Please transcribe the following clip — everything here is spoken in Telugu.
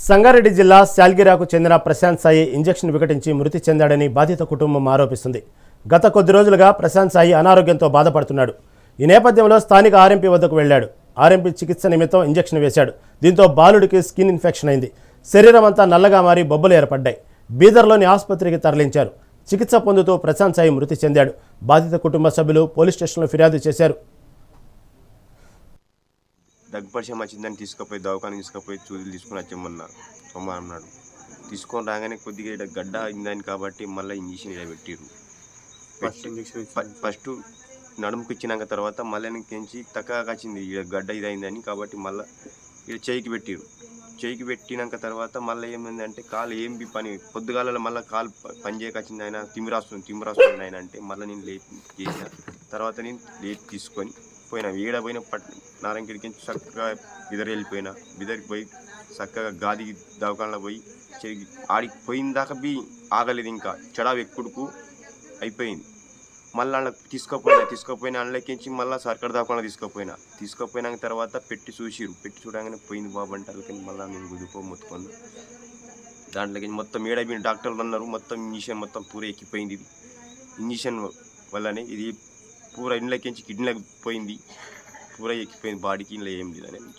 సంగారెడ్డి జిల్లా శాల్గిరాకు చెందిన ప్రశాంత్ సాయి ఇంజెక్షన్ వికటించి మృతి చెందాడని బాధిత కుటుంబం ఆరోపిస్తుంది. గత కొద్ది రోజులుగా ప్రశాంత్ సాయి అనారోగ్యంతో బాధపడుతున్నాడు. ఈ నేపథ్యంలో స్థానిక ఆర్ఎంపీ వద్దకు వెళ్లాడు. ఆర్ఎంపీ చికిత్స నిమిత్తం ఇంజెక్షన్ వేశాడు. దీంతో బాలుడికి స్కిన్ ఇన్ఫెక్షన్ అయింది. శరీరం అంతా నల్లగా మారి బొబ్బలు ఏర్పడ్డాయి. బీదర్లోని ఆసుపత్రికి తరలించారు. చికిత్స పొందుతూ ప్రశాంత్ సాయి మృతి చెందాడు. బాధిత కుటుంబ సభ్యులు పోలీస్ స్టేషన్లో ఫిర్యాదు చేశారు. దగ్గు పరిచయం వచ్చిందని తీసుకుపోయి దవాఖాన తీసుకుపోయి చూదులు తీసుకుని వచ్చామన్నా అమ్మ అన్నాడు. తీసుకొని రాగానే కొద్దిగా గడ్డ అయిందని కాబట్టి మళ్ళీ ఇంజక్షన్ ఇలా పెట్టిర్రు. ఫస్ట్ నడుముకి ఇచ్చినాక తర్వాత మళ్ళీ ఇంకెంచి తక్కువ వచ్చింది గడ్డ ఇదైందని కాబట్టి మళ్ళీ ఇక్కడ చేయికి పెట్టిర్రు. చేయికి పెట్టినాక తర్వాత మళ్ళీ ఏమైందంటే కాలు ఏం పని పొద్దుగాలలో మళ్ళీ కాలు పని చేయకొచ్చింది. ఆయన తిమ్మిరాస్తుంది ఆయన అంటే మళ్ళీ నేను లేట్ చేసిన తర్వాత నేను లేట్ తీసుకొని పోయినా. ఏడ పోయిన నారాయణగిరికి చక్కగా బిదర్ వెళ్ళిపోయినా. బిదర్కి పోయి చక్కగా గాది దవాఖానలో పోయి ఆడికి పోయిన దాకా ఆగలేదు. ఇంకా చెడావు ఎక్కుడుకు అయిపోయింది. మళ్ళీ అలా తీసుకుపోయిన అందులోకించి మళ్ళీ సర్కారు దవాఖానలో తీసుకుపోయినాక తర్వాత పెట్టి చూడగానే పోయింది బాబు అంటే వాళ్ళకి మళ్ళీ నేను మొత్తుకున్నా. దాంట్లోకి మొత్తం ఏడైపోయిన డాక్టర్లు అన్నారు. మొత్తం ఇంజక్షన్ మొత్తం పూర ఎక్కిపోయింది. ఇది ఇంజక్షన్ వల్లనే ఇది పూర ఇండ్లకించి కిడ్నీలకు పోయింది. పూర ఎక్కిపోయింది బాడీకి. ఇంట్లో ఏం లేదని